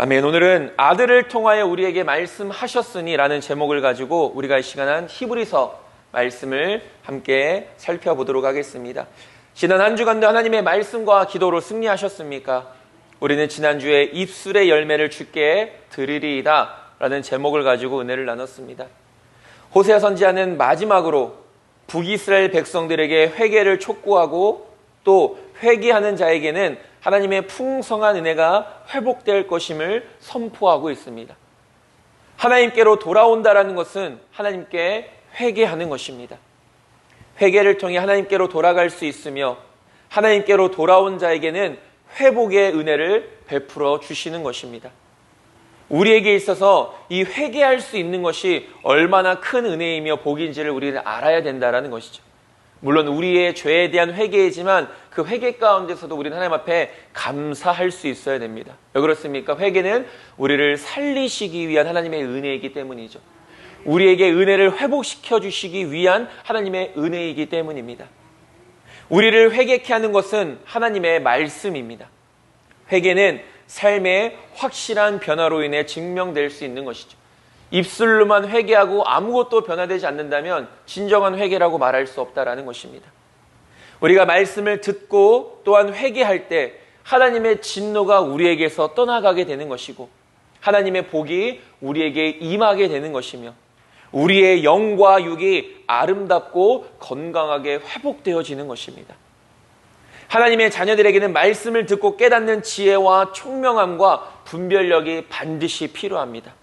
아멘. 오늘은 아들을 통하여 우리에게 말씀하셨으니 라는 제목을 가지고 우리가 이 시간 히브리서 말씀을 함께 살펴보도록 하겠습니다. 지난 한 주간도 하나님의 말씀과 기도로 승리하셨습니까? 우리는 지난주에 입술의 열매를 주께 드리리이다 라는 제목을 가지고 은혜를 나눴습니다. 호세아 선지자는 마지막으로 북이스라엘 백성들에게 회개를 촉구하고 또 회개하는 자에게는 하나님의 풍성한 은혜가 회복될 것임을 선포하고 있습니다. 하나님께로 돌아온다라는 것은 하나님께 회개하는 것입니다. 회개를 통해 하나님께로 돌아갈 수 있으며 하나님께로 돌아온 자에게는 회복의 은혜를 베풀어 주시는 것입니다. 우리에게 있어서 이 회개할 수 있는 것이 얼마나 큰 은혜이며 복인지를 우리는 알아야 된다는 것이죠. 물론 우리의 죄에 대한 회개이지만 그 회개 가운데서도 우리는 하나님 앞에 감사할 수 있어야 됩니다. 왜 그렇습니까? 회개는 우리를 살리시기 위한 하나님의 은혜이기 때문이죠. 우리에게 은혜를 회복시켜 주시기 위한 하나님의 은혜이기 때문입니다. 우리를 회개케 하는 것은 하나님의 말씀입니다. 회개는 삶의 확실한 변화로 인해 증명될 수 있는 것이죠. 입술로만 회개하고 아무것도 변화되지 않는다면 진정한 회개라고 말할 수 없다라는 것입니다. 우리가 말씀을 듣고 또한 회개할 때 하나님의 진노가 우리에게서 떠나가게 되는 것이고 하나님의 복이 우리에게 임하게 되는 것이며 우리의 영과 육이 아름답고 건강하게 회복되어지는 것입니다. 하나님의 자녀들에게는 말씀을 듣고 깨닫는 지혜와 총명함과 분별력이 반드시 필요합니다.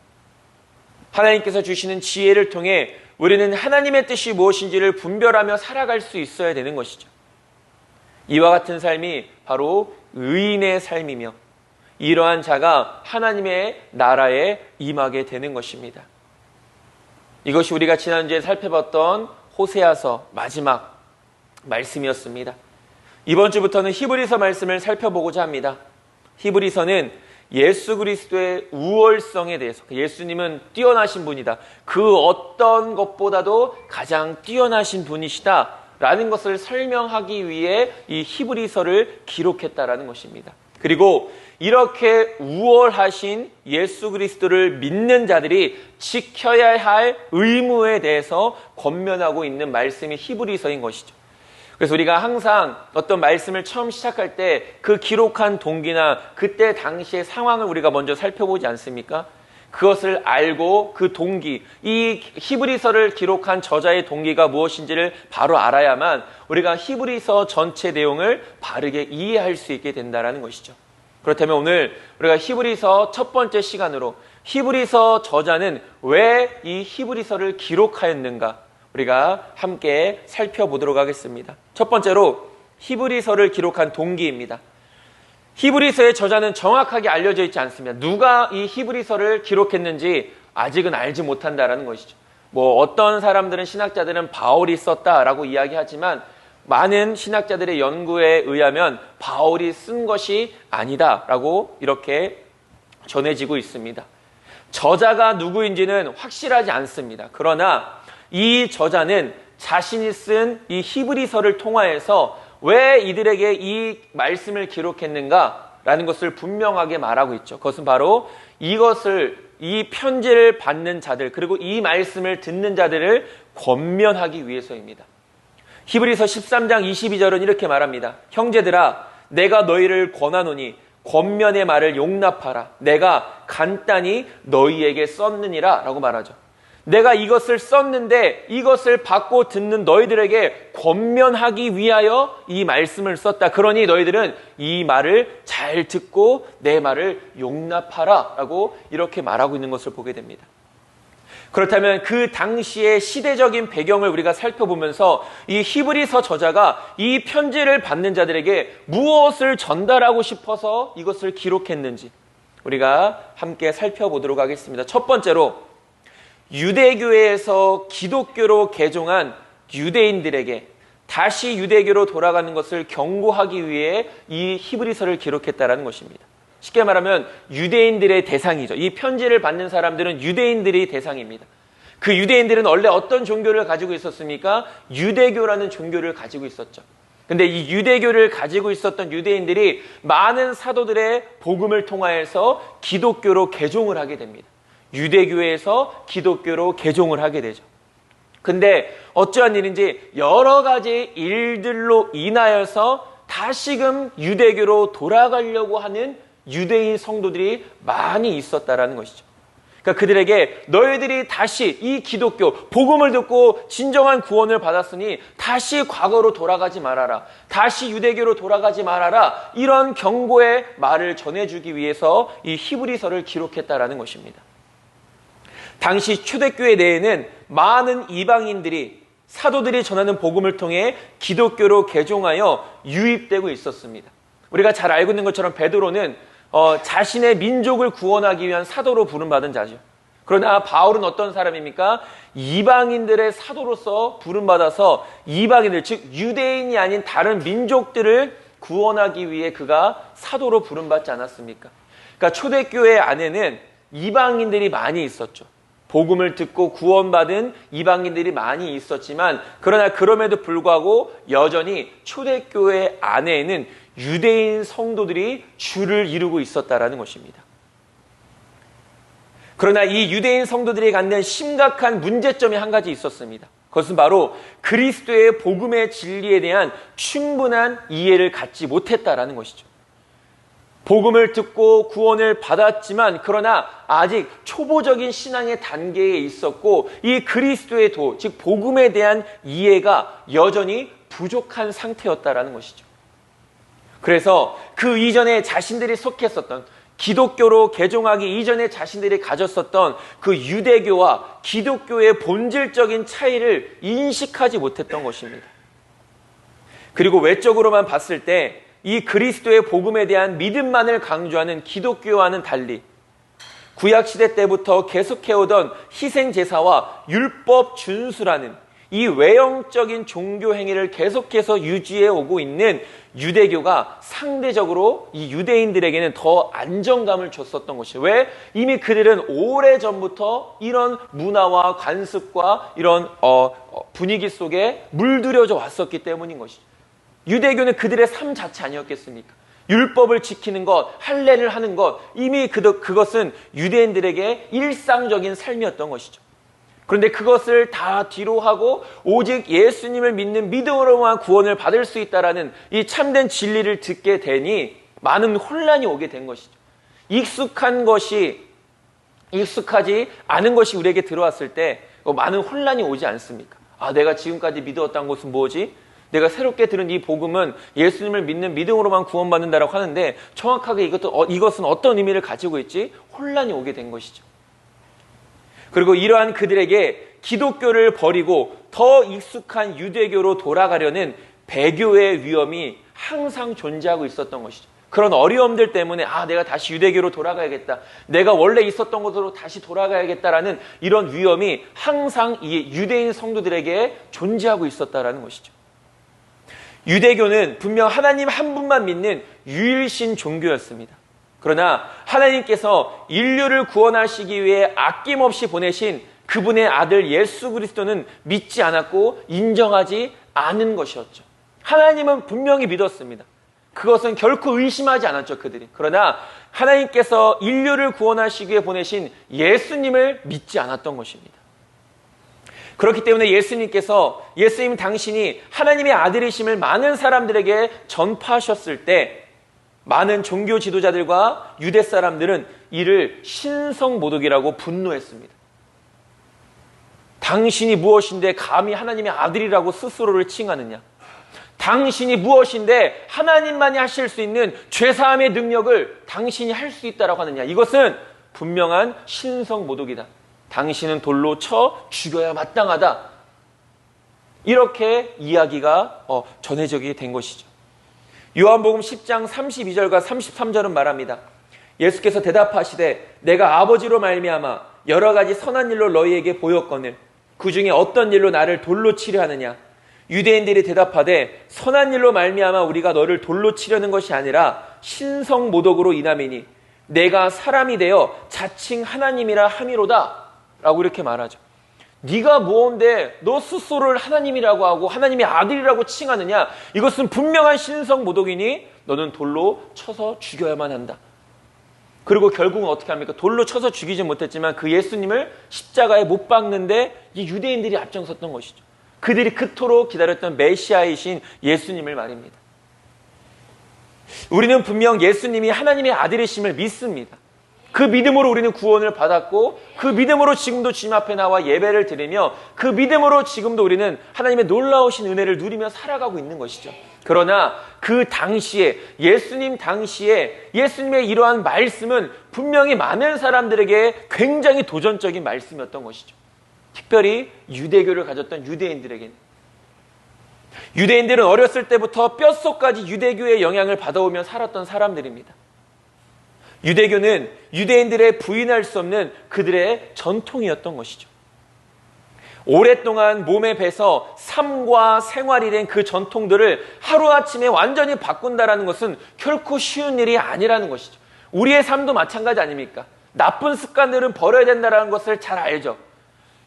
하나님께서 주시는 지혜를 통해 우리는 하나님의 뜻이 무엇인지를 분별하며 살아갈 수 있어야 되는 것이죠. 이와 같은 삶이 바로 의인의 삶이며 이러한 자가 하나님의 나라에 임하게 되는 것입니다. 이것이 우리가 지난주에 살펴봤던 호세아서 마지막 말씀이었습니다. 이번 주부터는 히브리서 말씀을 살펴보고자 합니다. 히브리서는 예수 그리스도의 우월성에 대해서, 예수님은 뛰어나신 분이다, 그 어떤 것보다도 가장 뛰어나신 분이시다 라는 것을 설명하기 위해 이 히브리서를 기록했다라는 것입니다. 그리고 이렇게 우월하신 예수 그리스도를 믿는 자들이 지켜야 할 의무에 대해서 권면하고 있는 말씀이 히브리서인 것이죠. 그래서 우리가 항상 어떤 말씀을 처음 시작할 때 그 기록한 동기나 그때 당시의 상황을 우리가 먼저 살펴보지 않습니까? 그것을 알고 그 동기, 이 히브리서를 기록한 저자의 동기가 무엇인지를 바로 알아야만 우리가 히브리서 전체 내용을 바르게 이해할 수 있게 된다는 것이죠. 그렇다면 오늘 우리가 히브리서 첫 번째 시간으로 히브리서 저자는 왜 이 히브리서를 기록하였는가? 우리가 함께 살펴보도록 하겠습니다. 첫 번째로 히브리서를 기록한 동기입니다. 히브리서의 저자는 정확하게 알려져 있지 않습니다. 누가 이 히브리서를 기록했는지 아직은 알지 못한다라는 것이죠. 어떤 사람들은, 신학자들은 바울이 썼다라고 이야기하지만 많은 신학자들의 연구에 의하면 바울이 쓴 것이 아니다라고 이렇게 전해지고 있습니다. 저자가 누구인지는 확실하지 않습니다. 그러나 이 저자는 자신이 쓴 이 히브리서를 통하여서 왜 이들에게 이 말씀을 기록했는가라는 것을 분명하게 말하고 있죠. 그것은 바로 이 편지를 받는 자들, 그리고 이 말씀을 듣는 자들을 권면하기 위해서입니다. 히브리서 13장 22절은 이렇게 말합니다. 형제들아, 내가 너희를 권하노니 권면의 말을 용납하라. 내가 간단히 너희에게 썼느니라 라고 말하죠. 내가 이것을 썼는데 이것을 받고 듣는 너희들에게 권면하기 위하여 이 말씀을 썼다. 그러니 너희들은 이 말을 잘 듣고 내 말을 용납하라 라고 이렇게 말하고 있는 것을 보게 됩니다. 그렇다면 그 당시의 시대적인 배경을 우리가 살펴보면서 이 히브리서 저자가 이 편지를 받는 자들에게 무엇을 전달하고 싶어서 이것을 기록했는지 우리가 함께 살펴보도록 하겠습니다. 첫 번째로 유대교회에서 기독교로 개종한 유대인들에게 다시 유대교로 돌아가는 것을 경고하기 위해 이 히브리서를 기록했다는 것입니다. 쉽게 말하면 유대인들의 대상이죠. 이 편지를 받는 사람들은 유대인들이 대상입니다. 그 유대인들은 원래 어떤 종교를 가지고 있었습니까? 유대교라는 종교를 가지고 있었죠. 근데 이 유대교를 가지고 있었던 유대인들이 많은 사도들의 복음을 통하여서 기독교로 개종을 하게 됩니다. 유대교에서 기독교로 개종을 하게 되죠. 근데 어쩌한 일인지 여러 가지 일들로 인하여서 다시금 유대교로 돌아가려고 하는 유대인 성도들이 많이 있었다라는 것이죠. 그러니까 그들에게 너희들이 다시 이 기독교 복음을 듣고 진정한 구원을 받았으니 다시 과거로 돌아가지 말아라. 다시 유대교로 돌아가지 말아라. 이런 경고의 말을 전해주기 위해서 이 히브리서를 기록했다라는 것입니다. 당시 초대교회 내에는 많은 이방인들이 사도들이 전하는 복음을 통해 기독교로 개종하여 유입되고 있었습니다. 우리가 잘 알고 있는 것처럼 베드로는 자신의 민족을 구원하기 위한 사도로 부름받은 자죠. 그러나 바울은 어떤 사람입니까? 이방인들의 사도로서 부름받아서 이방인들, 즉 유대인이 아닌 다른 민족들을 구원하기 위해 그가 사도로 부름받지 않았습니까? 그러니까 초대교회 안에는 이방인들이 많이 있었죠. 복음을 듣고 구원받은 이방인들이 많이 있었지만 그러나 그럼에도 불구하고 여전히 초대교회 안에는 유대인 성도들이 주를 이루고 있었다라는 것입니다. 그러나 이 유대인 성도들이 갖는 심각한 문제점이 한 가지 있었습니다. 그것은 바로 그리스도의 복음의 진리에 대한 충분한 이해를 갖지 못했다라는 것이죠. 복음을 듣고 구원을 받았지만 그러나 아직 초보적인 신앙의 단계에 있었고 이 그리스도의 도, 즉 복음에 대한 이해가 여전히 부족한 상태였다라는 것이죠. 그래서 그 이전에 자신들이 속했었던 기독교로 개종하기 이전에 자신들이 가졌었던 그 유대교와 기독교의 본질적인 차이를 인식하지 못했던 것입니다. 그리고 외적으로만 봤을 때 이 그리스도의 복음에 대한 믿음만을 강조하는 기독교와는 달리 구약시대 때부터 계속해오던 희생제사와 율법 준수라는 이 외형적인 종교 행위를 계속해서 유지해 오고 있는 유대교가 상대적으로 이 유대인들에게는 더 안정감을 줬었던 것이에요. 왜? 이미 그들은 오래전부터 이런 문화와 관습과 이런 분위기 속에 물들여져 왔었기 때문인 것이죠. 유대교는 그들의 삶 자체 아니었겠습니까? 율법을 지키는 것, 할례를 하는 것, 이미 그것은 유대인들에게 일상적인 삶이었던 것이죠. 그런데 그것을 다 뒤로 하고 오직 예수님을 믿는 믿음으로만 구원을 받을 수 있다라는 이 참된 진리를 듣게 되니 많은 혼란이 오게 된 것이죠. 익숙하지 않은 것이 우리에게 들어왔을 때 많은 혼란이 오지 않습니까? 아, 내가 지금까지 믿어왔던 것은 뭐지? 내가 새롭게 들은 이 복음은 예수님을 믿는 믿음으로만 구원받는다라고 하는데 정확하게 이것은 어떤 의미를 가지고 있지? 혼란이 오게 된 것이죠. 그리고 이러한 그들에게 기독교를 버리고 더 익숙한 유대교로 돌아가려는 배교의 위험이 항상 존재하고 있었던 것이죠. 그런 어려움들 때문에 내가 다시 유대교로 돌아가야겠다. 내가 원래 있었던 곳으로 다시 돌아가야겠다라는 이런 위험이 항상 이 유대인 성도들에게 존재하고 있었다라는 것이죠. 유대교는 분명 하나님 한 분만 믿는 유일신 종교였습니다. 그러나 하나님께서 인류를 구원하시기 위해 아낌없이 보내신 그분의 아들 예수 그리스도는 믿지 않았고 인정하지 않은 것이었죠. 하나님은 분명히 믿었습니다. 그것은 결코 의심하지 않았죠, 그들이. 그러나 하나님께서 인류를 구원하시기 위해 보내신 예수님을 믿지 않았던 것입니다. 그렇기 때문에 예수님 당신이 하나님의 아들이심을 많은 사람들에게 전파하셨을 때 많은 종교 지도자들과 유대 사람들은 이를 신성모독이라고 분노했습니다. 당신이 무엇인데 감히 하나님의 아들이라고 스스로를 칭하느냐? 당신이 무엇인데 하나님만이 하실 수 있는 죄사함의 능력을 당신이 할 수 있다라고 하느냐? 이것은 분명한 신성모독이다. 당신은 돌로 쳐 죽여야 마땅하다. 이렇게 이야기가 전해지게 된 것이죠. 요한복음 10장 32절과 33절은 말합니다. 예수께서 대답하시되 내가 아버지로 말미암아 여러 가지 선한 일로 너희에게 보였거늘 그 중에 어떤 일로 나를 돌로 치려 하느냐? 유대인들이 대답하되 선한 일로 말미암아 우리가 너를 돌로 치려는 것이 아니라 신성모독으로 인함이니 내가 사람이 되어 자칭 하나님이라 함이로다 라고 이렇게 말하죠. 네가 뭔데 너 스스로를 하나님이라고 하고 하나님의 아들이라고 칭하느냐? 이것은 분명한 신성 모독이니 너는 돌로 쳐서 죽여야만 한다. 그리고 결국은 어떻게 합니까? 돌로 쳐서 죽이지 못했지만 그 예수님을 십자가에 못 박는데 이 유대인들이 앞장섰던 것이죠. 그들이 그토록 기다렸던 메시아이신 예수님을 말입니다. 우리는 분명 예수님이 하나님의 아들이심을 믿습니다. 그 믿음으로 우리는 구원을 받았고 그 믿음으로 지금도 주님 앞에 나와 예배를 드리며 그 믿음으로 지금도 우리는 하나님의 놀라우신 은혜를 누리며 살아가고 있는 것이죠. 그러나 그 당시에 예수님 당시에 예수님의 이러한 말씀은 분명히 많은 사람들에게 굉장히 도전적인 말씀이었던 것이죠. 특별히 유대교를 가졌던 유대인들에게는. 유대인들은 어렸을 때부터 뼛속까지 유대교의 영향을 받아오며 살았던 사람들입니다. 유대교는 유대인들의 부인할 수 없는 그들의 전통이었던 것이죠. 오랫동안 몸에 배서 삶과 생활이 된 그 전통들을 하루아침에 완전히 바꾼다는 것은 결코 쉬운 일이 아니라는 것이죠. 우리의 삶도 마찬가지 아닙니까? 나쁜 습관들은 버려야 된다는 것을 잘 알죠.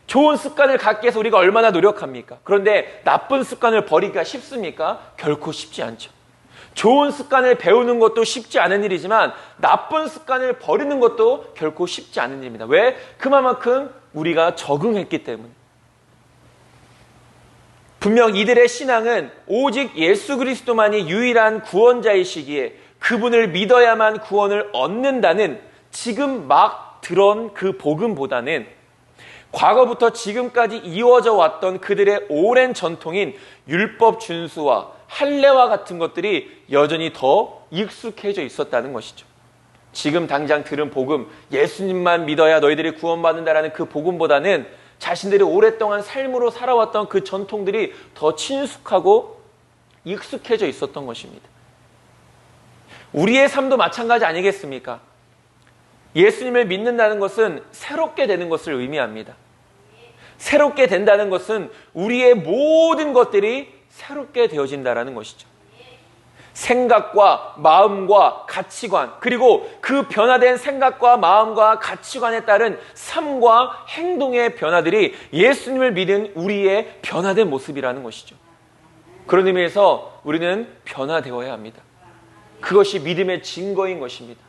좋은 습관을 갖기 위해서 우리가 얼마나 노력합니까? 그런데 나쁜 습관을 버리기가 쉽습니까? 결코 쉽지 않죠. 좋은 습관을 배우는 것도 쉽지 않은 일이지만 나쁜 습관을 버리는 것도 결코 쉽지 않은 일입니다. 왜? 그만큼 우리가 적응했기 때문에. 분명 이들의 신앙은 오직 예수 그리스도만이 유일한 구원자이시기에 그분을 믿어야만 구원을 얻는다는 지금 막 들은 그 복음보다는 과거부터 지금까지 이어져 왔던 그들의 오랜 전통인 율법 준수와 할례와 같은 것들이 여전히 더 익숙해져 있었다는 것이죠. 지금 당장 들은 복음, 예수님만 믿어야 너희들이 구원받는다라는 그 복음보다는 자신들이 오랫동안 삶으로 살아왔던 그 전통들이 더 친숙하고 익숙해져 있었던 것입니다. 우리의 삶도 마찬가지 아니겠습니까? 예수님을 믿는다는 것은 새롭게 되는 것을 의미합니다. 새롭게 된다는 것은 우리의 모든 것들이 새롭게 되어진다는 것이죠. 생각과 마음과 가치관, 그리고 그 변화된 생각과 마음과 가치관에 따른 삶과 행동의 변화들이 예수님을 믿은 우리의 변화된 모습이라는 것이죠. 그런 의미에서 우리는 변화되어야 합니다. 그것이 믿음의 증거인 것입니다.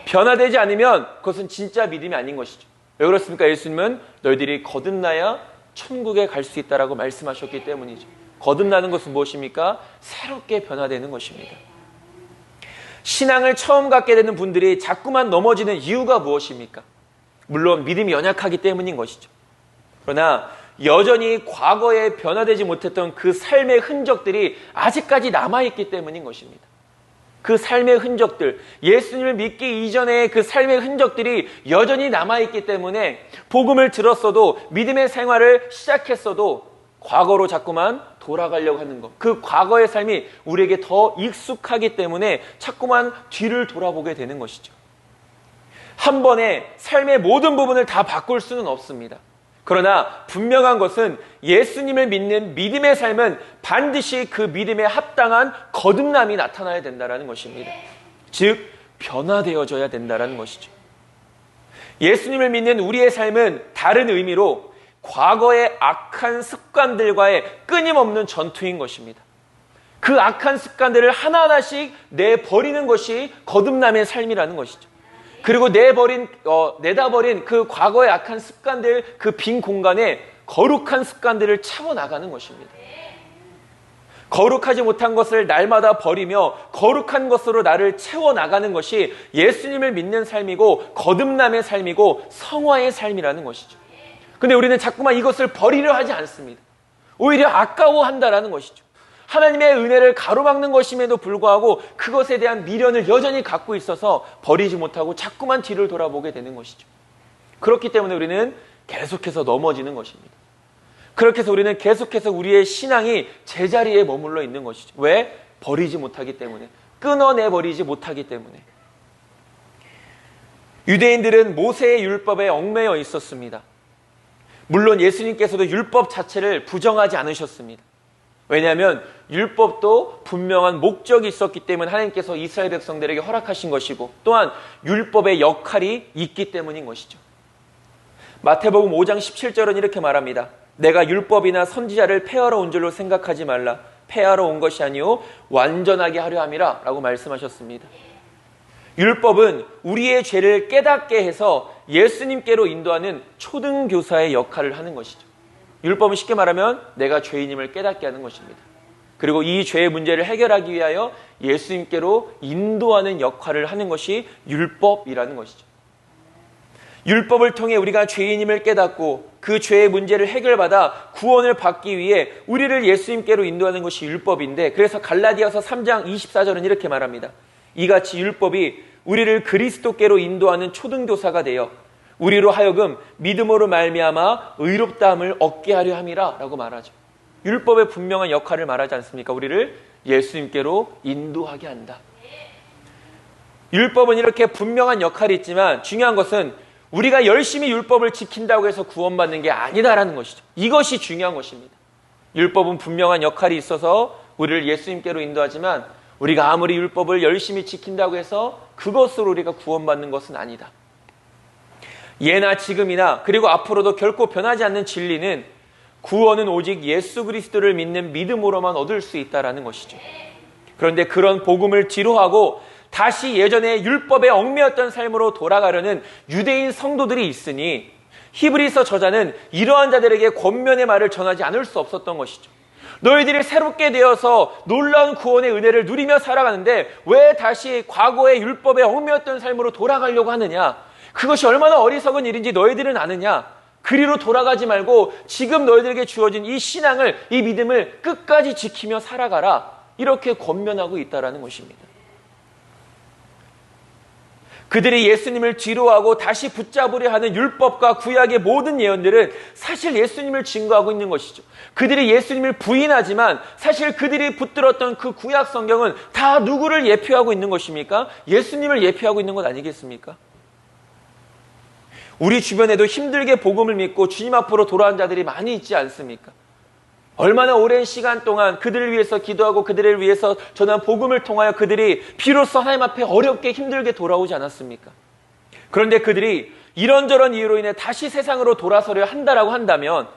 변화되지 않으면 그것은 진짜 믿음이 아닌 것이죠. 왜 그렇습니까? 예수님은 너희들이 거듭나야 천국에 갈 수 있다라고 말씀하셨기 때문이죠. 거듭나는 것은 무엇입니까? 새롭게 변화되는 것입니다. 신앙을 처음 갖게 되는 분들이 자꾸만 넘어지는 이유가 무엇입니까? 물론 믿음이 연약하기 때문인 것이죠. 그러나 여전히 과거에 변화되지 못했던 그 삶의 흔적들이 아직까지 남아있기 때문인 것입니다. 그 삶의 흔적들, 예수님을 믿기 이전의 그 삶의 흔적들이 여전히 남아있기 때문에 복음을 들었어도 믿음의 생활을 시작했어도 과거로 자꾸만 돌아가려고 하는 것, 그 과거의 삶이 우리에게 더 익숙하기 때문에 자꾸만 뒤를 돌아보게 되는 것이죠. 한 번에 삶의 모든 부분을 다 바꿀 수는 없습니다. 그러나 분명한 것은 예수님을 믿는 믿음의 삶은 반드시 그 믿음에 합당한 거듭남이 나타나야 된다는 것입니다. 즉 변화되어져야 된다는 것이죠. 예수님을 믿는 우리의 삶은 다른 의미로 과거의 악한 습관들과의 끊임없는 전투인 것입니다. 그 악한 습관들을 하나하나씩 내버리는 것이 거듭남의 삶이라는 것이죠. 그리고 내다버린 그 과거의 악한 습관들, 그 빈 공간에 거룩한 습관들을 채워나가는 것입니다. 거룩하지 못한 것을 날마다 버리며 거룩한 것으로 나를 채워나가는 것이 예수님을 믿는 삶이고 거듭남의 삶이고 성화의 삶이라는 것이죠. 근데 우리는 자꾸만 이것을 버리려 하지 않습니다. 오히려 아까워한다라는 것이죠. 하나님의 은혜를 가로막는 것임에도 불구하고 그것에 대한 미련을 여전히 갖고 있어서 버리지 못하고 자꾸만 뒤를 돌아보게 되는 것이죠. 그렇기 때문에 우리는 계속해서 넘어지는 것입니다. 그렇게 해서 우리는 계속해서 우리의 신앙이 제자리에 머물러 있는 것이죠. 왜? 버리지 못하기 때문에. 끊어내버리지 못하기 때문에. 유대인들은 모세의 율법에 얽매여 있었습니다. 물론 예수님께서도 율법 자체를 부정하지 않으셨습니다. 왜냐하면 율법도 분명한 목적이 있었기 때문에 하나님께서 이스라엘 백성들에게 허락하신 것이고 또한 율법의 역할이 있기 때문인 것이죠. 마태복음 5장 17절은 이렇게 말합니다. 내가 율법이나 선지자를 폐하러 온 줄로 생각하지 말라. 폐하러 온 것이 아니요 완전하게 하려 함이라 라고 말씀하셨습니다. 율법은 우리의 죄를 깨닫게 해서 예수님께로 인도하는 초등교사의 역할을 하는 것이죠. 율법은 쉽게 말하면 내가 죄인임을 깨닫게 하는 것입니다. 그리고 이 죄의 문제를 해결하기 위하여 예수님께로 인도하는 역할을 하는 것이 율법이라는 것이죠. 율법을 통해 우리가 죄인임을 깨닫고 그 죄의 문제를 해결받아 구원을 받기 위해 우리를 예수님께로 인도하는 것이 율법인데, 그래서 갈라디아서 3장 24절은 이렇게 말합니다. 이같이 율법이 우리를 그리스도께로 인도하는 초등교사가 되어 우리로 하여금 믿음으로 말미암아 의롭다함을 얻게 하려 함이라 라고 말하죠. 율법의 분명한 역할을 말하지 않습니까? 우리를 예수님께로 인도하게 한다. 율법은 이렇게 분명한 역할이 있지만 중요한 것은 우리가 열심히 율법을 지킨다고 해서 구원받는 게 아니다라는 것이죠. 이것이 중요한 것입니다. 율법은 분명한 역할이 있어서 우리를 예수님께로 인도하지만 우리가 아무리 율법을 열심히 지킨다고 해서 그것으로 우리가 구원받는 것은 아니다. 예나 지금이나 그리고 앞으로도 결코 변하지 않는 진리는 구원은 오직 예수 그리스도를 믿는 믿음으로만 얻을 수 있다는 것이죠. 그런데 그런 복음을 뒤로하고 다시 예전에 율법에 얽매였던 삶으로 돌아가려는 유대인 성도들이 있으니 히브리서 저자는 이러한 자들에게 권면의 말을 전하지 않을 수 없었던 것이죠. 너희들이 새롭게 되어서 놀라운 구원의 은혜를 누리며 살아가는데 왜 다시 과거의 율법에 얽매였던 삶으로 돌아가려고 하느냐? 그것이 얼마나 어리석은 일인지 너희들은 아느냐? 그리로 돌아가지 말고 지금 너희들에게 주어진 이 신앙을, 이 믿음을 끝까지 지키며 살아가라. 이렇게 권면하고 있다는 것입니다. 그들이 예수님을 뒤로하고 다시 붙잡으려 하는 율법과 구약의 모든 예언들은 사실 예수님을 증거하고 있는 것이죠. 그들이 예수님을 부인하지만 사실 그들이 붙들었던 그 구약 성경은 다 누구를 예표하고 있는 것입니까? 예수님을 예표하고 있는 것 아니겠습니까? 우리 주변에도 힘들게 복음을 믿고 주님 앞으로 돌아온 자들이 많이 있지 않습니까? 얼마나 오랜 시간 동안 그들을 위해서 기도하고 그들을 위해서 전한 복음을 통하여 그들이 비로소 하나님 앞에 어렵게 힘들게 돌아오지 않았습니까? 그런데 그들이 이런저런 이유로 인해 다시 세상으로 돌아서려 한다라고 한다면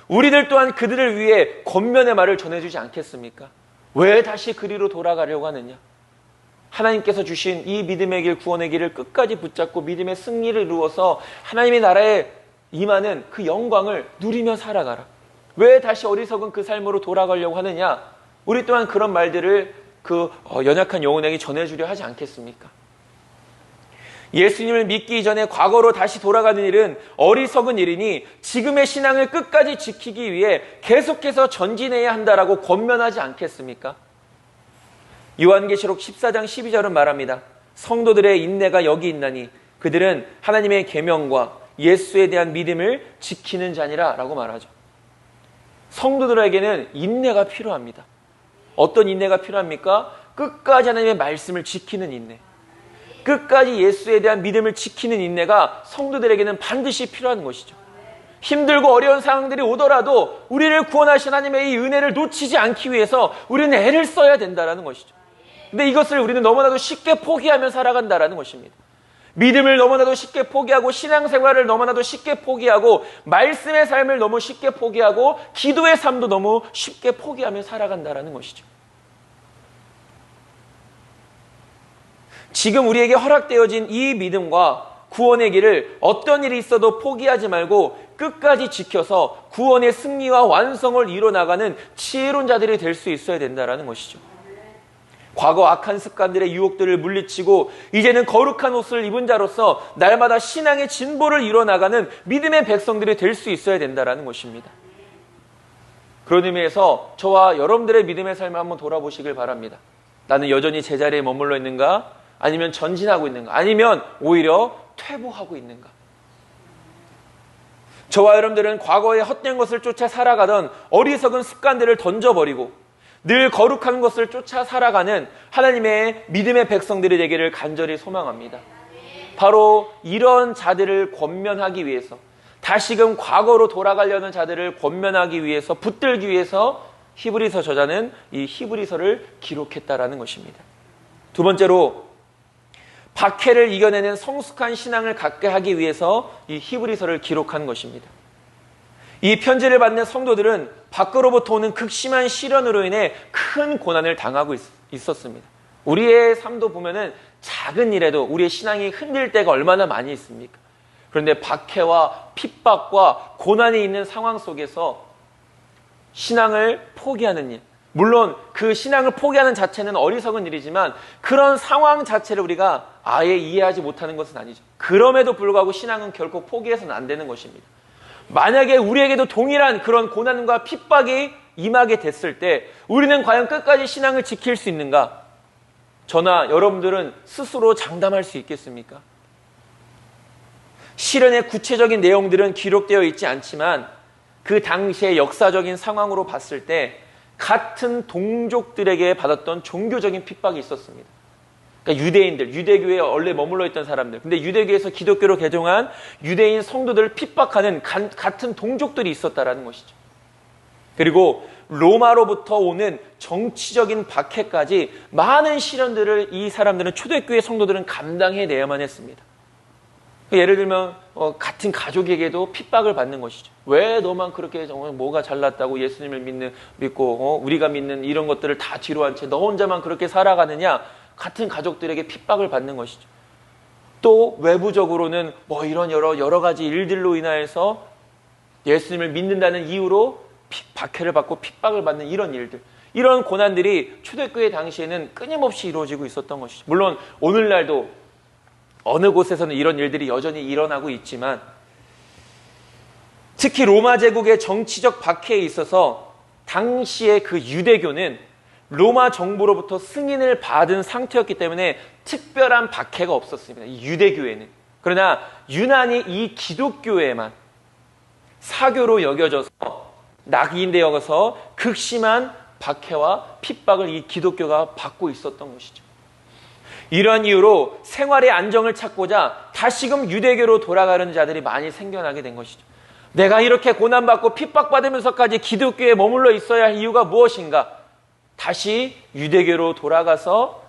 우리들 또한 그들을 위해 권면의 말을 전해주지 않겠습니까? 왜 다시 그리로 돌아가려고 하느냐? 하나님께서 주신 이 믿음의 길, 구원의 길을 끝까지 붙잡고 믿음의 승리를 이루어서 하나님의 나라에 임하는 그 영광을 누리며 살아가라. 왜 다시 어리석은 그 삶으로 돌아가려고 하느냐? 우리 또한 그런 말들을 연약한 영혼에게 전해주려 하지 않겠습니까? 예수님을 믿기 이전에 과거로 다시 돌아가는 일은 어리석은 일이니 지금의 신앙을 끝까지 지키기 위해 계속해서 전진해야 한다라고 권면하지 않겠습니까? 요한계시록 14장 12절은 말합니다. 성도들의 인내가 여기 있나니 그들은 하나님의 계명과 예수에 대한 믿음을 지키는 자니라 라고 말하죠. 성도들에게는 인내가 필요합니다. 어떤 인내가 필요합니까? 끝까지 하나님의 말씀을 지키는 인내. 끝까지 예수에 대한 믿음을 지키는 인내가 성도들에게는 반드시 필요한 것이죠. 힘들고 어려운 상황들이 오더라도 우리를 구원하신 하나님의 이 은혜를 놓치지 않기 위해서 우리는 애를 써야 된다는 것이죠. 근데 이것을 우리는 너무나도 쉽게 포기하며 살아간다는 것입니다. 믿음을 너무나도 쉽게 포기하고 신앙생활을 너무나도 쉽게 포기하고 말씀의 삶을 너무 쉽게 포기하고 기도의 삶도 너무 쉽게 포기하며 살아간다는 것이죠. 지금 우리에게 허락되어진 이 믿음과 구원의 길을 어떤 일이 있어도 포기하지 말고 끝까지 지켜서 구원의 승리와 완성을 이뤄나가는 지혜로운 자들이 될 수 있어야 된다는 것이죠. 과거 악한 습관들의 유혹들을 물리치고 이제는 거룩한 옷을 입은 자로서 날마다 신앙의 진보를 이뤄나가는 믿음의 백성들이 될 수 있어야 된다는 것입니다. 그런 의미에서 저와 여러분들의 믿음의 삶을 한번 돌아보시길 바랍니다. 나는 여전히 제자리에 머물러 있는가? 아니면 전진하고 있는가? 아니면 오히려 퇴보하고 있는가? 저와 여러분들은 과거의 헛된 것을 쫓아 살아가던 어리석은 습관들을 던져버리고 늘 거룩한 것을 쫓아 살아가는 하나님의 믿음의 백성들이 되기를 간절히 소망합니다. 바로 이런 자들을 권면하기 위해서, 다시금 과거로 돌아가려는 자들을 권면하기 위해서, 붙들기 위해서 히브리서 저자는 이 히브리서를 기록했다라는 것입니다. 두 번째로 박해를 이겨내는 성숙한 신앙을 갖게 하기 위해서 이 히브리서를 기록한 것입니다. 이 편지를 받는 성도들은 밖으로부터 오는 극심한 시련으로 인해 큰 고난을 당하고 있었습니다. 우리의 삶도 보면은 작은 일에도 우리의 신앙이 흔들 때가 얼마나 많이 있습니까? 그런데 박해와 핍박과 고난이 있는 상황 속에서 신앙을 포기하는 일, 물론 그 신앙을 포기하는 자체는 어리석은 일이지만 그런 상황 자체를 우리가 아예 이해하지 못하는 것은 아니죠. 그럼에도 불구하고 신앙은 결코 포기해서는 안 되는 것입니다. 만약에 우리에게도 동일한 그런 고난과 핍박이 임하게 됐을 때 우리는 과연 끝까지 신앙을 지킬 수 있는가? 저나 여러분들은 스스로 장담할 수 있겠습니까? 실현의 구체적인 내용들은 기록되어 있지 않지만 그 당시의 역사적인 상황으로 봤을 때 같은 동족들에게 받았던 종교적인 핍박이 있었습니다. 그러니까 유대인들, 유대교에 원래 머물러 있던 사람들, 근데 유대교에서 기독교로 개종한 유대인 성도들을 핍박하는 같은 동족들이 있었다라는 것이죠. 그리고 로마로부터 오는 정치적인 박해까지 많은 시련들을 이 사람들은, 초대교회 성도들은 감당해내야만 했습니다. 예를 들면 같은 가족에게도 핍박을 받는 것이죠. 왜 너만 그렇게 뭐가 잘났다고 예수님을 믿고 우리가 믿는 이런 것들을 다 뒤로 한 채 너 혼자만 그렇게 살아가느냐. 같은 가족들에게 핍박을 받는 것이죠. 또 외부적으로는 이런 여러 가지 일들로 인하여서 예수님을 믿는다는 이유로 박해를 받고 핍박을 받는 이런 일들, 이런 고난들이 초대교회 당시에는 끊임없이 이루어지고 있었던 것이죠. 물론 오늘날도 어느 곳에서는 이런 일들이 여전히 일어나고 있지만 특히 로마 제국의 정치적 박해에 있어서 당시의 그 유대교는 로마 정부로부터 승인을 받은 상태였기 때문에 특별한 박해가 없었습니다. 이 유대교회는. 그러나 유난히 이 기독교회만 사교로 여겨져서 낙인되어서 극심한 박해와 핍박을 이 기독교가 받고 있었던 것이죠. 이러한 이유로 생활의 안정을 찾고자 다시금 유대교로 돌아가는 자들이 많이 생겨나게 된 것이죠. 내가 이렇게 고난받고 핍박받으면서까지 기독교에 머물러 있어야 할 이유가 무엇인가? 다시 유대교로 돌아가서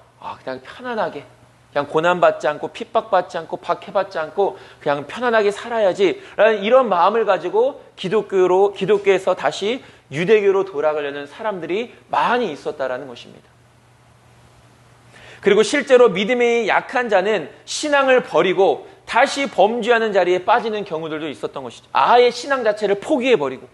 그냥 편안하게, 그냥 고난받지 않고 핍박받지 않고 박해받지 않고 그냥 편안하게 살아야지 라는 이런 마음을 가지고 기독교에서 다시 유대교로 돌아가려는 사람들이 많이 있었다라는 것입니다. 그리고 실제로 믿음이 약한 자는 신앙을 버리고 다시 범죄하는 자리에 빠지는 경우들도 있었던 것이죠. 아예 신앙 자체를 포기해버리고.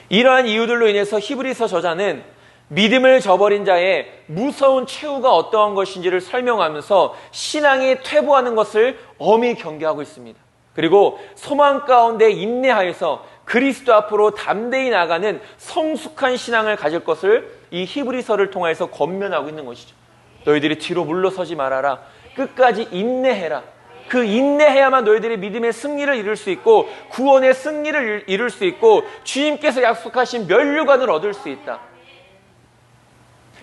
이러한 이유들로 인해서 히브리서 저자는 믿음을 저버린 자의 무서운 최후가 어떠한 것인지를 설명하면서 신앙이 퇴보하는 것을 엄히 경계하고 있습니다. 그리고 소망 가운데 인내하여서 그리스도 앞으로 담대히 나가는 성숙한 신앙을 가질 것을 이 히브리서를 통해서 권면하고 있는 것이죠. 너희들이 뒤로 물러서지 말아라. 끝까지 인내해라. 그 인내해야만 너희들이 믿음의 승리를 이룰 수 있고 구원의 승리를 이룰 수 있고 주님께서 약속하신 면류관을 얻을 수 있다.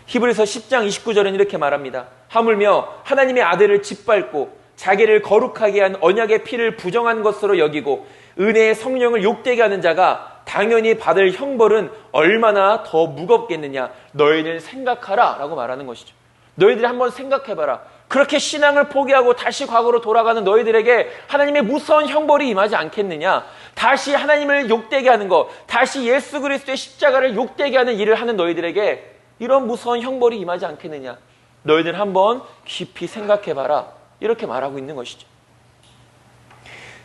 히브리서 10장 29절은 이렇게 말합니다. 하물며 하나님의 아들을 짓밟고 자기를 거룩하게 한 언약의 피를 부정한 것으로 여기고 은혜의 성령을 욕되게 하는 자가 당연히 받을 형벌은 얼마나 더 무겁겠느냐. 너희는 생각하라 라고 말하는 것이죠. 너희들이 한번 생각해봐라. 그렇게 신앙을 포기하고 다시 과거로 돌아가는 너희들에게 하나님의 무서운 형벌이 임하지 않겠느냐. 다시 하나님을 욕되게 하는 것, 다시 예수 그리스도의 십자가를 욕되게 하는 일을 하는 너희들에게 이런 무서운 형벌이 임하지 않겠느냐. 너희들 한번 깊이 생각해봐라. 이렇게 말하고 있는 것이죠.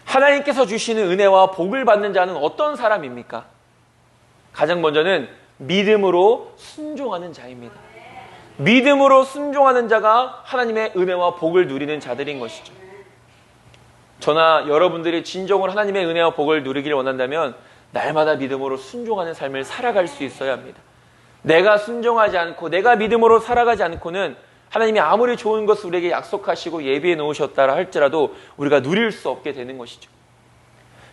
하나님께서 주시는 은혜와 복을 받는 자는 어떤 사람입니까? 가장 먼저는 믿음으로 순종하는 자입니다. 믿음으로 순종하는 자가 하나님의 은혜와 복을 누리는 자들인 것이죠. 저나 여러분들이 진정으로 하나님의 은혜와 복을 누리길 원한다면 날마다 믿음으로 순종하는 삶을 살아갈 수 있어야 합니다. 내가 순종하지 않고 내가 믿음으로 살아가지 않고는 하나님이 아무리 좋은 것을 우리에게 약속하시고 예비해 놓으셨다 할지라도 우리가 누릴 수 없게 되는 것이죠.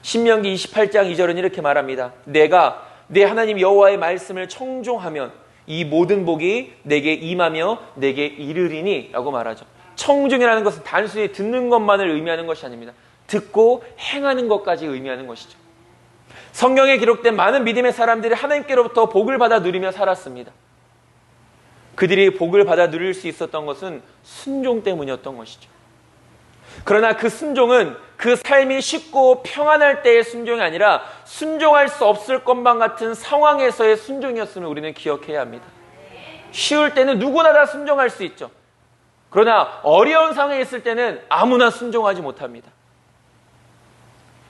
신명기 28장 2절은 이렇게 말합니다. 내가 내 하나님 여호와의 말씀을 청종하면 이 모든 복이 내게 임하며 내게 이르리니 라고 말하죠. 청중이라는 것은 단순히 듣는 것만을 의미하는 것이 아닙니다. 듣고 행하는 것까지 의미하는 것이죠. 성경에 기록된 많은 믿음의 사람들이 하나님께로부터 복을 받아 누리며 살았습니다. 그들이 복을 받아 누릴 수 있었던 것은 순종 때문이었던 것이죠. 그러나 그 순종은 그 삶이 쉽고 평안할 때의 순종이 아니라 순종할 수 없을 것만 같은 상황에서의 순종이었음을 우리는 기억해야 합니다. 쉬울 때는 누구나 다 순종할 수 있죠. 그러나 어려운 상황에 있을 때는 아무나 순종하지 못합니다.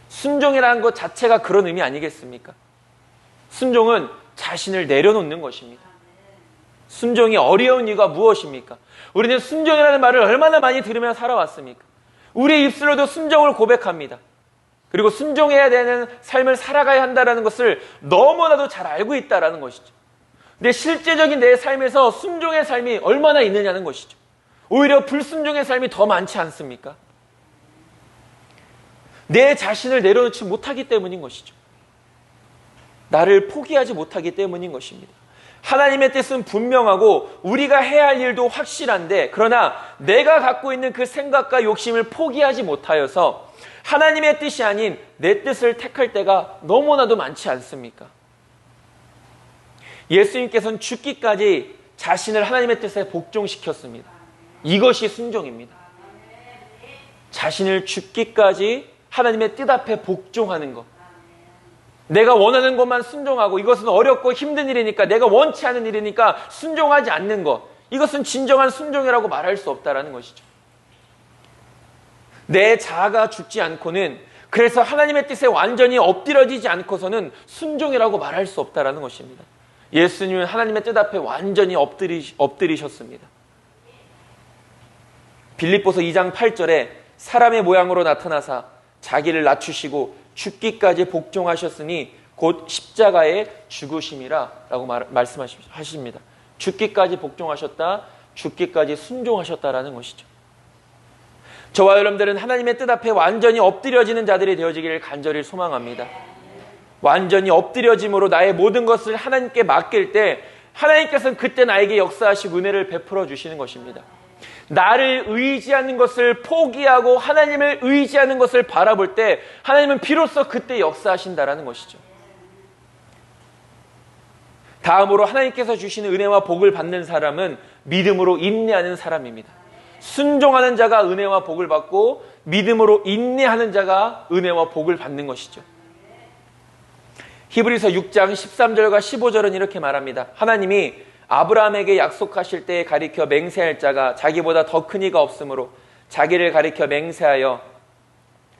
순종이라는 것 자체가 그런 의미 아니겠습니까? 순종은 자신을 내려놓는 것입니다. 순종이 어려운 이유가 무엇입니까? 우리는 순종이라는 말을 얼마나 많이 들으며 살아왔습니까? 우리의 입술로도 순종을 고백합니다. 그리고 순종해야 되는 삶을 살아가야 한다는 것을 너무나도 잘 알고 있다는 것이죠. 근데 실제적인 내 삶에서 순종의 삶이 얼마나 있느냐는 것이죠. 오히려 불순종의 삶이 더 많지 않습니까? 내 자신을 내려놓지 못하기 때문인 것이죠. 나를 포기하지 못하기 때문인 것입니다. 하나님의 뜻은 분명하고 우리가 해야 할 일도 확실한데, 그러나 내가 갖고 있는 그 생각과 욕심을 포기하지 못하여서 하나님의 뜻이 아닌 내 뜻을 택할 때가 너무나도 많지 않습니까? 예수님께서는 죽기까지 자신을 하나님의 뜻에 복종시켰습니다. 이것이 순종입니다. 자신을 죽기까지 하나님의 뜻 앞에 복종하는 것. 내가 원하는 것만 순종하고, 이것은 어렵고 힘든 일이니까, 내가 원치 않은 일이니까 순종하지 않는 것, 이것은 진정한 순종이라고 말할 수 없다는 것이죠. 내 자아가 죽지 않고는, 그래서 하나님의 뜻에 완전히 엎드려지지 않고서는 순종이라고 말할 수 없다는 것입니다. 예수님은 하나님의 뜻 앞에 완전히 엎드리셨습니다. 빌립보서 2장 8절에 사람의 모양으로 나타나사 자기를 낮추시고 죽기까지 복종하셨으니 곧 십자가의 죽으심이라 라고 말씀하십니다. 죽기까지 복종하셨다, 죽기까지 순종하셨다라는 것이죠. 저와 여러분들은 하나님의 뜻 앞에 완전히 엎드려지는 자들이 되어지기를 간절히 소망합니다. 완전히 엎드려짐으로 나의 모든 것을 하나님께 맡길 때 하나님께서는 그때 나에게 역사하시고 은혜를 베풀어 주시는 것입니다. 나를 의지하는 것을 포기하고 하나님을 의지하는 것을 바라볼 때 하나님은 비로소 그때 역사하신다라는 것이죠. 다음으로 하나님께서 주시는 은혜와 복을 받는 사람은 믿음으로 인내하는 사람입니다. 순종하는 자가 은혜와 복을 받고 믿음으로 인내하는 자가 은혜와 복을 받는 것이죠. 히브리서 6장 13절과 15절은 이렇게 말합니다. 하나님이 아브라함에게 약속하실 때에 가리켜 맹세할 자가 자기보다 더 큰 이가 없으므로 자기를 가리켜 맹세하여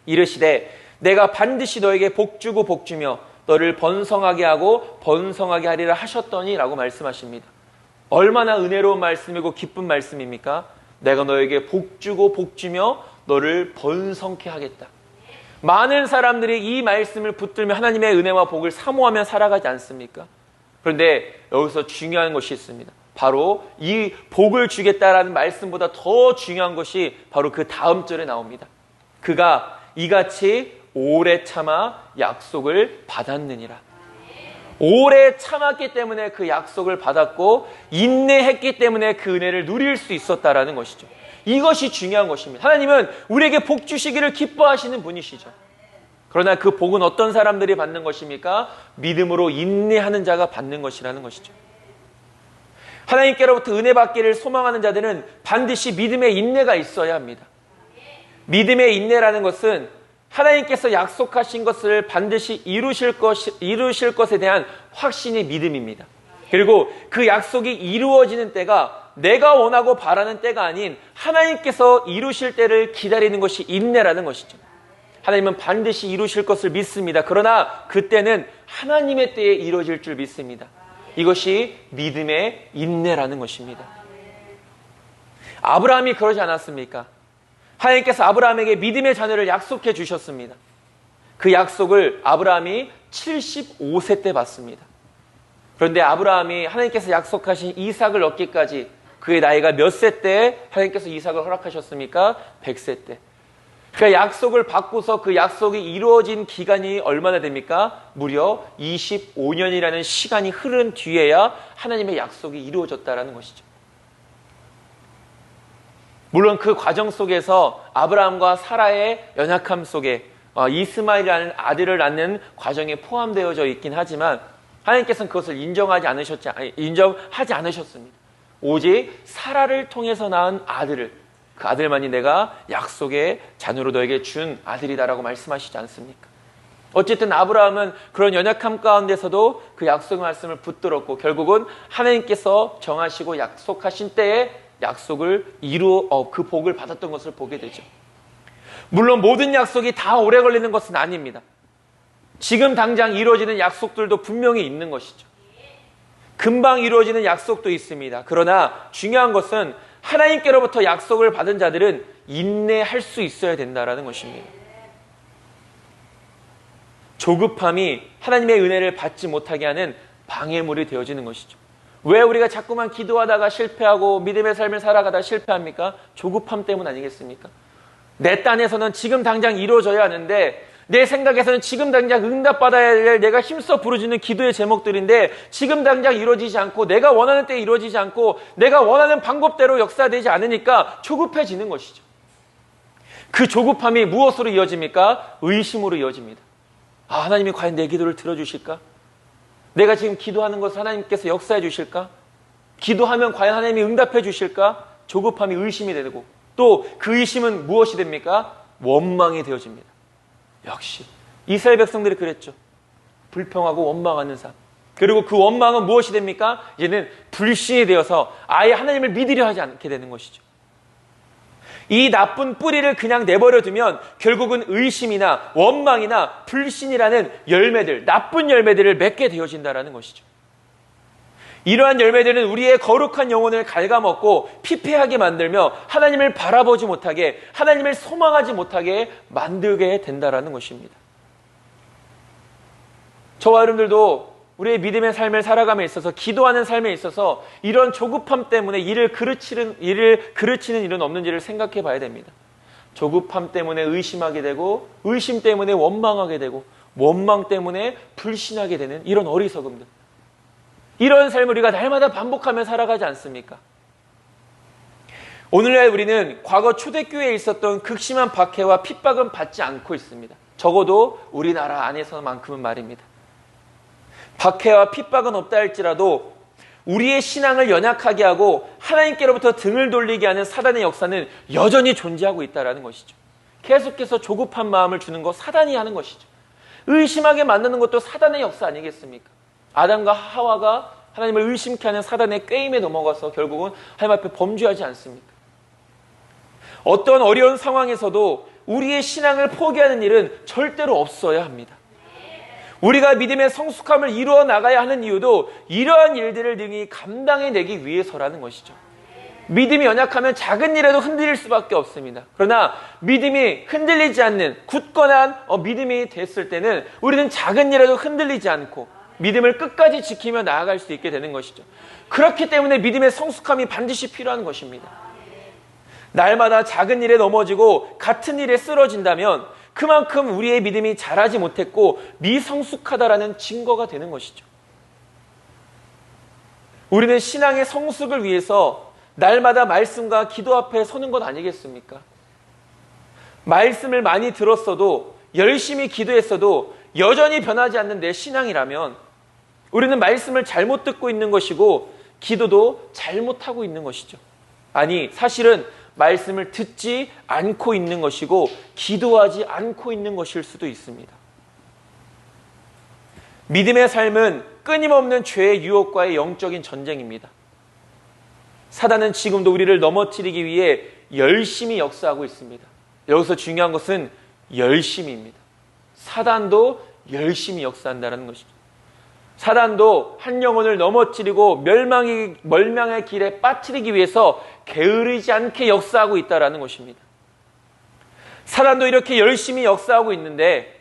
이르시되 내가 반드시 너에게 복주고 복주며 너를 번성하게 하고 번성하게 하리라 하셨더니 라고 말씀하십니다. 얼마나 은혜로운 말씀이고 기쁜 말씀입니까? 내가 너에게 복주고 복주며 너를 번성케 하겠다. 많은 사람들이 이 말씀을 붙들며 하나님의 은혜와 복을 사모하며 살아가지 않습니까? 그런데 여기서 중요한 것이 있습니다. 바로 이 복을 주겠다라는 말씀보다 더 중요한 것이 바로 그 다음 절에 나옵니다. 그가 이같이 오래 참아 약속을 받았느니라. 오래 참았기 때문에 그 약속을 받았고 인내했기 때문에 그 은혜를 누릴 수 있었다라는 것이죠. 이것이 중요한 것입니다. 하나님은 우리에게 복 주시기를 기뻐하시는 분이시죠. 그러나 그 복은 어떤 사람들이 받는 것입니까? 믿음으로 인내하는 자가 받는 것이라는 것이죠. 하나님께로부터 은혜 받기를 소망하는 자들은 반드시 믿음의 인내가 있어야 합니다. 믿음의 인내라는 것은 하나님께서 약속하신 것을 반드시 이루실 것에 대한 확신이 믿음입니다. 그리고 그 약속이 이루어지는 때가 내가 원하고 바라는 때가 아닌 하나님께서 이루실 때를 기다리는 것이 인내라는 것이죠. 하나님은 반드시 이루실 것을 믿습니다. 그러나 그때는 하나님의 때에 이루어질 줄 믿습니다. 이것이 믿음의 인내라는 것입니다. 아브라함이 그러지 않았습니까? 하나님께서 아브라함에게 믿음의 자녀를 약속해 주셨습니다. 그 약속을 아브라함이 75세 때 받습니다. 그런데 아브라함이 하나님께서 약속하신 이삭을 얻기까지 그의 나이가 몇 세 때 하나님께서 이삭을 허락하셨습니까? 100세 때. 그러니까 약속을 받고서 그 약속이 이루어진 기간이 얼마나 됩니까? 무려 25년이라는 시간이 흐른 뒤에야 하나님의 약속이 이루어졌다는 것이죠. 물론 그 과정 속에서 아브라함과 사라의 연약함 속에 이스마엘이라는 아들을 낳는 과정에 포함되어져 있긴 하지만 하나님께서는 그것을 인정하지 않으셨습니다. 오직 사라를 통해서 낳은 아들을, 그 아들만이 내가 약속의 자녀로 너에게 준 아들이다라고 말씀하시지 않습니까? 어쨌든 아브라함은 그런 연약함 가운데서도 그 약속의 말씀을 붙들었고 결국은 하나님께서 정하시고 약속하신 때에 약속을 이루어 그 복을 받았던 것을 보게 되죠. 물론 모든 약속이 다 오래 걸리는 것은 아닙니다. 지금 당장 이루어지는 약속들도 분명히 있는 것이죠. 금방 이루어지는 약속도 있습니다. 그러나 중요한 것은 하나님께로부터 약속을 받은 자들은 인내할 수 있어야 된다는 것입니다. 조급함이 하나님의 은혜를 받지 못하게 하는 방해물이 되어지는 것이죠. 왜 우리가 자꾸만 기도하다가 실패하고 믿음의 삶을 살아가다 실패합니까? 조급함 때문 아니겠습니까? 내 딴에서는 지금 당장 이루어져야 하는데 내 생각에서는 지금 당장 응답받아야 될 내가 힘써 부르짖는 기도의 제목들인데 지금 당장 이루어지지 않고 내가 원하는 때에 이루어지지 않고 내가 원하는 방법대로 역사되지 않으니까 조급해지는 것이죠. 그 조급함이 무엇으로 이어집니까? 의심으로 이어집니다. 하나님이 과연 내 기도를 들어주실까? 내가 지금 기도하는 것을 하나님께서 역사해 주실까? 기도하면 과연 하나님이 응답해 주실까? 조급함이 의심이 되고 또 그 의심은 무엇이 됩니까? 원망이 되어집니다. 역시 이스라엘 백성들이 그랬죠. 불평하고 원망하는 삶. 그리고 그 원망은 무엇이 됩니까? 이제는 불신이 되어서 아예 하나님을 믿으려 하지 않게 되는 것이죠. 이 나쁜 뿌리를 그냥 내버려 두면 결국은 의심이나 원망이나 불신이라는 열매들, 나쁜 열매들을 맺게 되어진다는 것이죠. 이러한 열매들은 우리의 거룩한 영혼을 갉아먹고 피폐하게 만들며 하나님을 바라보지 못하게, 하나님을 소망하지 못하게 만들게 된다는 것입니다. 저와 여러분들도 우리의 믿음의 삶을 살아감에 있어서, 기도하는 삶에 있어서 이런 조급함 때문에 일을 그르치는 일은 없는지를 생각해 봐야 됩니다. 조급함 때문에 의심하게 되고, 의심 때문에 원망하게 되고, 원망 때문에 불신하게 되는 이런 어리석음들. 이런 삶을 우리가 날마다 반복하며 살아가지 않습니까? 오늘날 우리는 과거 초대교회에 있었던 극심한 박해와 핍박은 받지 않고 있습니다. 적어도 우리나라 안에서만큼은 말입니다. 박해와 핍박은 없다 할지라도 우리의 신앙을 연약하게 하고 하나님께로부터 등을 돌리게 하는 사단의 역사는 여전히 존재하고 있다는 것이죠. 계속해서 조급한 마음을 주는 것 사단이 하는 것이죠. 의심하게 만드는 것도 사단의 역사 아니겠습니까? 아담과 하와가 하나님을 의심케 하는 사단의 꾀임에 넘어가서 결국은 하나님 앞에 범죄하지 않습니까? 어떤 어려운 상황에서도 우리의 신앙을 포기하는 일은 절대로 없어야 합니다. 우리가 믿음의 성숙함을 이루어 나가야 하는 이유도 이러한 일들을 능히 감당해내기 위해서라는 것이죠. 믿음이 연약하면 작은 일에도 흔들릴 수밖에 없습니다. 그러나 믿음이 흔들리지 않는 굳건한 믿음이 됐을 때는 우리는 작은 일에도 흔들리지 않고 믿음을 끝까지 지키며 나아갈 수 있게 되는 것이죠. 그렇기 때문에 믿음의 성숙함이 반드시 필요한 것입니다. 날마다 작은 일에 넘어지고 같은 일에 쓰러진다면 그만큼 우리의 믿음이 자라지 못했고 미성숙하다라는 증거가 되는 것이죠. 우리는 신앙의 성숙을 위해서 날마다 말씀과 기도 앞에 서는 것 아니겠습니까? 말씀을 많이 들었어도 열심히 기도했어도 여전히 변하지 않는 내 신앙이라면 우리는 말씀을 잘못 듣고 있는 것이고 기도도 잘못하고 있는 것이죠. 아니, 사실은 말씀을 듣지 않고 있는 것이고 기도하지 않고 있는 것일 수도 있습니다. 믿음의 삶은 끊임없는 죄의 유혹과의 영적인 전쟁입니다. 사단은 지금도 우리를 넘어뜨리기 위해 열심히 역사하고 있습니다. 여기서 중요한 것은 열심입니다. 사단도 열심히 역사한다는 것이죠. 사단도 한 영혼을 넘어뜨리고 멸망의 길에 빠뜨리기 위해서 게으르지 않게 역사하고 있다는 것입니다. 사단도 이렇게 열심히 역사하고 있는데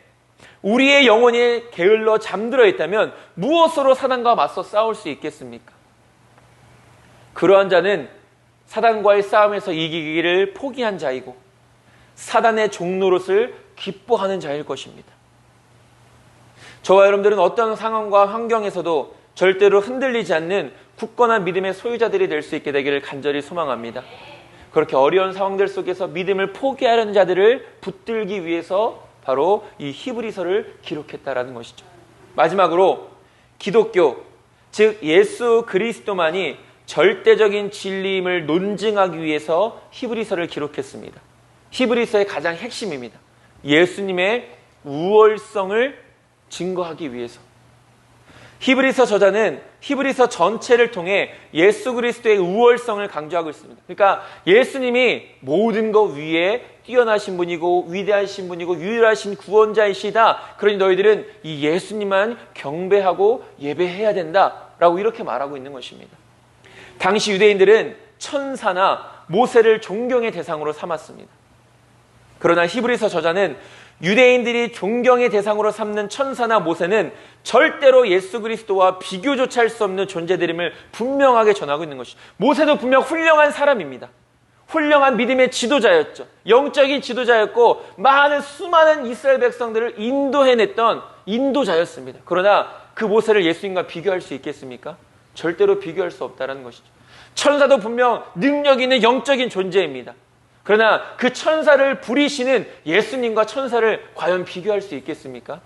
우리의 영혼이 게을러 잠들어 있다면 무엇으로 사단과 맞서 싸울 수 있겠습니까? 그러한 자는 사단과의 싸움에서 이기기를 포기한 자이고 사단의 종노릇을 기뻐하는 자일 것입니다. 저와 여러분들은 어떤 상황과 환경에서도 절대로 흔들리지 않는 굳건한 믿음의 소유자들이 될 수 있게 되기를 간절히 소망합니다. 그렇게 어려운 상황들 속에서 믿음을 포기하려는 자들을 붙들기 위해서 바로 이 히브리서를 기록했다라는 것이죠. 마지막으로 기독교, 즉 예수 그리스도만이 절대적인 진리임을 논증하기 위해서 히브리서를 기록했습니다. 히브리서의 가장 핵심입니다. 예수님의 우월성을 증거하기 위해서. 히브리서 저자는 히브리서 전체를 통해 예수 그리스도의 우월성을 강조하고 있습니다. 그러니까 예수님이 모든 것 위에 뛰어나신 분이고 위대하신 분이고 유일하신 구원자이시다. 그러니 너희들은 이 예수님만 경배하고 예배해야 된다라고 이렇게 말하고 있는 것입니다. 당시 유대인들은 천사나 모세를 존경의 대상으로 삼았습니다. 그러나 히브리서 저자는 유대인들이 존경의 대상으로 삼는 천사나 모세는 절대로 예수 그리스도와 비교조차 할 수 없는 존재들임을 분명하게 전하고 있는 것이죠. 모세도 분명 훌륭한 사람입니다. 훌륭한 믿음의 지도자였죠. 영적인 지도자였고 수많은 이스라엘 백성들을 인도해냈던 인도자였습니다. 그러나 그 모세를 예수님과 비교할 수 있겠습니까? 절대로 비교할 수 없다는 것이죠. 천사도 분명 능력 있는 영적인 존재입니다. 그러나 그 천사를 부리시는 예수님과 천사를 과연 비교할 수 있겠습니까?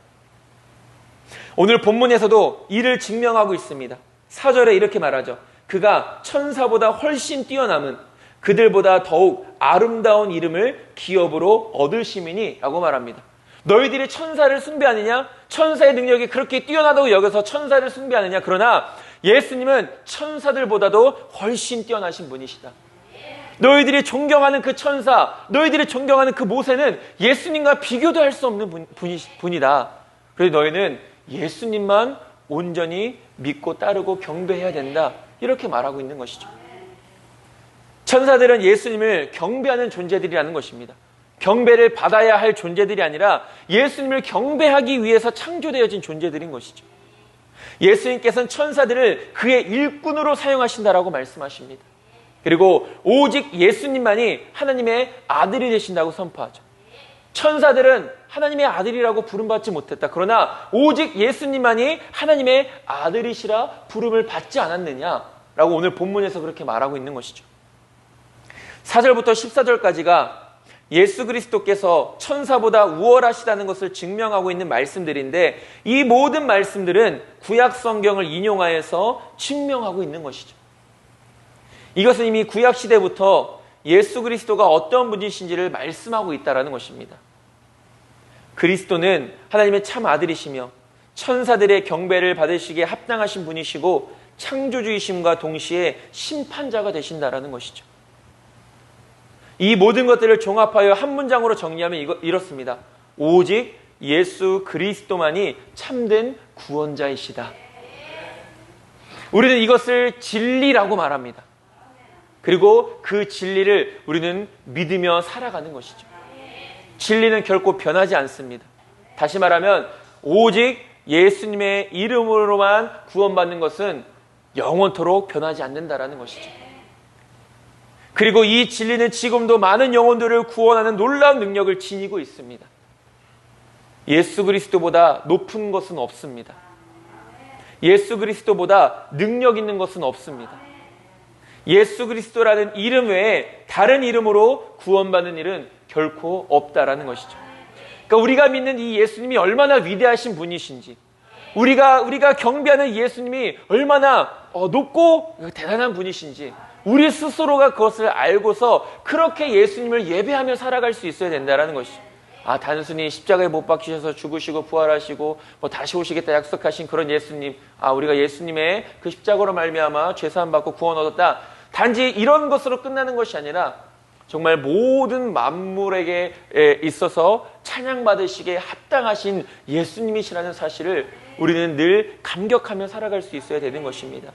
오늘 본문에서도 이를 증명하고 있습니다. 4절에 이렇게 말하죠. 그가 천사보다 훨씬 뛰어남은 그들보다 더욱 아름다운 이름을 기업으로 얻으심이니 라고 말합니다. 너희들이 천사를 숭배하느냐? 천사의 능력이 그렇게 뛰어나다고 여겨서 천사를 숭배하느냐? 그러나 예수님은 천사들보다도 훨씬 뛰어나신 분이시다. 너희들이 존경하는 그 천사, 너희들이 존경하는 그 모세는 예수님과 비교도 할 수 없는 분이다. 그래서 너희는 예수님만 온전히 믿고 따르고 경배해야 된다. 이렇게 말하고 있는 것이죠. 천사들은 예수님을 경배하는 존재들이라는 것입니다. 경배를 받아야 할 존재들이 아니라 예수님을 경배하기 위해서 창조되어진 존재들인 것이죠. 예수님께서는 천사들을 그의 일꾼으로 사용하신다라고 말씀하십니다. 그리고 오직 예수님만이 하나님의 아들이 되신다고 선포하죠. 천사들은 하나님의 아들이라고 부름받지 못했다. 그러나 오직 예수님만이 하나님의 아들이시라 부름을 받지 않았느냐라고 오늘 본문에서 그렇게 말하고 있는 것이죠. 4절부터 14절까지가 예수 그리스도께서 천사보다 우월하시다는 것을 증명하고 있는 말씀들인데 이 모든 말씀들은 구약 성경을 인용하여서 증명하고 있는 것이죠. 이것은 이미 구약 시대부터 예수 그리스도가 어떤 분이신지를 말씀하고 있다는 것입니다. 그리스도는 하나님의 참 아들이시며 천사들의 경배를 받으시기에 합당하신 분이시고 창조주이심과 동시에 심판자가 되신다는 것이죠. 이 모든 것들을 종합하여 한 문장으로 정리하면 이렇습니다. 오직 예수 그리스도만이 참된 구원자이시다. 우리는 이것을 진리라고 말합니다. 그리고 그 진리를 우리는 믿으며 살아가는 것이죠. 진리는 결코 변하지 않습니다. 다시 말하면 오직 예수님의 이름으로만 구원받는 것은 영원토록 변하지 않는다라는 것이죠. 그리고 이 진리는 지금도 많은 영혼들을 구원하는 놀라운 능력을 지니고 있습니다. 예수 그리스도보다 높은 것은 없습니다. 예수 그리스도보다 능력 있는 것은 없습니다. 예수 그리스도라는 이름 외에 다른 이름으로 구원받는 일은 결코 없다라는 것이죠. 그러니까 우리가 믿는 이 예수님이 얼마나 위대하신 분이신지, 우리가 경배하는 예수님이 얼마나 높고 대단한 분이신지 우리 스스로가 그것을 알고서 그렇게 예수님을 예배하며 살아갈 수 있어야 된다는 것이죠. 단순히 십자가에 못 박히셔서 죽으시고 부활하시고 다시 오시겠다 약속하신 그런 예수님, 우리가 예수님의 그 십자가로 말미암아 죄사함 받고 구원 얻었다. 단지 이런 것으로 끝나는 것이 아니라 정말 모든 만물에게 있어서 찬양받으시기에 합당하신 예수님이시라는 사실을 우리는 늘 감격하며 살아갈 수 있어야 되는 것입니다.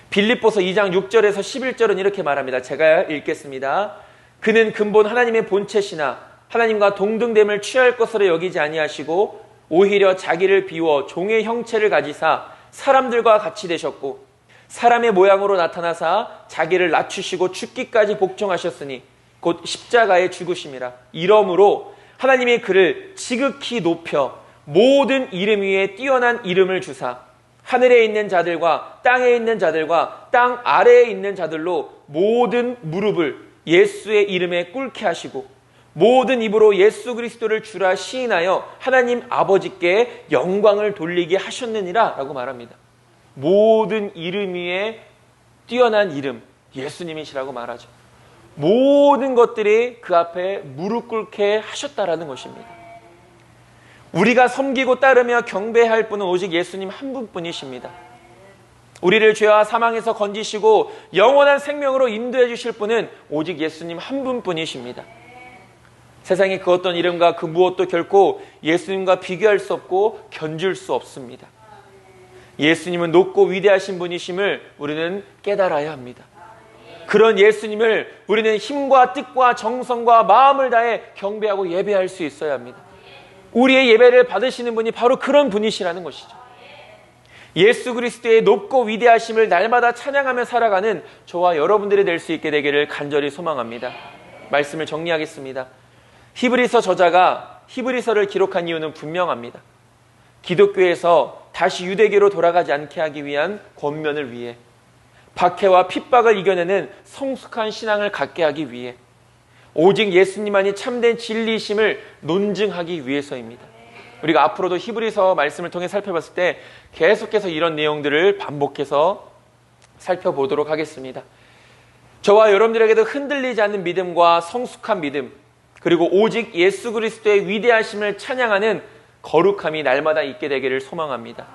빌립보서 2장 6절에서 11절은 이렇게 말합니다. 제가 읽겠습니다. 그는 근본 하나님의 본체시나 하나님과 동등됨을 취할 것으로 여기지 아니하시고 오히려 자기를 비워 종의 형체를 가지사 사람들과 같이 되셨고 사람의 모양으로 나타나사 자기를 낮추시고 죽기까지 복종하셨으니 곧 십자가에 죽으심이라. 이러므로 하나님이 그를 지극히 높여 모든 이름 위에 뛰어난 이름을 주사 하늘에 있는 자들과 땅에 있는 자들과 땅 아래에 있는 자들로 모든 무릎을 예수의 이름에 꿇게 하시고 모든 입으로 예수 그리스도를 주라 시인하여 하나님 아버지께 영광을 돌리게 하셨느니라 라고 말합니다. 모든 이름 위에 뛰어난 이름 예수님이시라고 말하죠. 모든 것들이 그 앞에 무릎 꿇게 하셨다라는 것입니다. 우리가 섬기고 따르며 경배할 분은 오직 예수님 한 분뿐이십니다. 우리를 죄와 사망에서 건지시고 영원한 생명으로 인도해 주실 분은 오직 예수님 한 분뿐이십니다. 세상에 그 어떤 이름과 그 무엇도 결코 예수님과 비교할 수 없고 견줄 수 없습니다. 예수님은 높고 위대하신 분이심을 우리는 깨달아야 합니다. 그런 예수님을 우리는 힘과 뜻과 정성과 마음을 다해 경배하고 예배할 수 있어야 합니다. 우리의 예배를 받으시는 분이 바로 그런 분이시라는 것이죠. 예수 그리스도의 높고 위대하심을 날마다 찬양하며 살아가는 저와 여러분들이 될 수 있게 되기를 간절히 소망합니다. 말씀을 정리하겠습니다. 히브리서 저자가 히브리서를 기록한 이유는 분명합니다. 기독교에서 다시 유대교로 돌아가지 않게 하기 위한 권면을 위해, 박해와 핍박을 이겨내는 성숙한 신앙을 갖게 하기 위해, 오직 예수님만이 참된 진리이심을 논증하기 위해서입니다. 우리가 앞으로도 히브리서 말씀을 통해 살펴봤을 때 계속해서 이런 내용들을 반복해서 살펴보도록 하겠습니다. 저와 여러분들에게도 흔들리지 않는 믿음과 성숙한 믿음, 그리고 오직 예수 그리스도의 위대하심을 찬양하는 거룩함이 날마다 있게 되기를 소망합니다.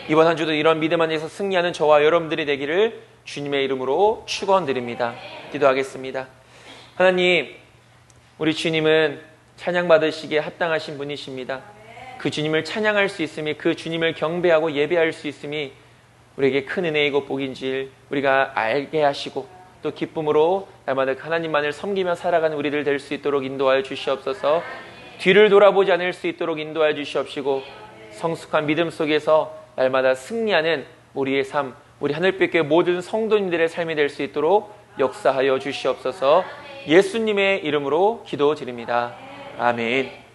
이번 한 주도 이런 믿음 안에서 승리하는 저와 여러분들이 되기를 주님의 이름으로 축원드립니다. 기도하겠습니다. 하나님, 우리 주님은 찬양받으시기에 합당하신 분이십니다. 그 주님을 찬양할 수 있음이, 그 주님을 경배하고 예배할 수 있음이 우리에게 큰 은혜이고 복인지 우리가 알게 하시고, 또 기쁨으로 날마다 하나님만을 섬기며 살아가는 우리들 될 수 있도록 인도하여 주시옵소서. 뒤를 돌아보지 않을 수 있도록 인도하여 주시옵시고, 성숙한 믿음 속에서 날마다 승리하는 우리의 삶, 우리 하늘빛교회 모든 성도님들의 삶이 될 수 있도록 역사하여 주시옵소서. 예수님의 이름으로 기도드립니다. 아멘.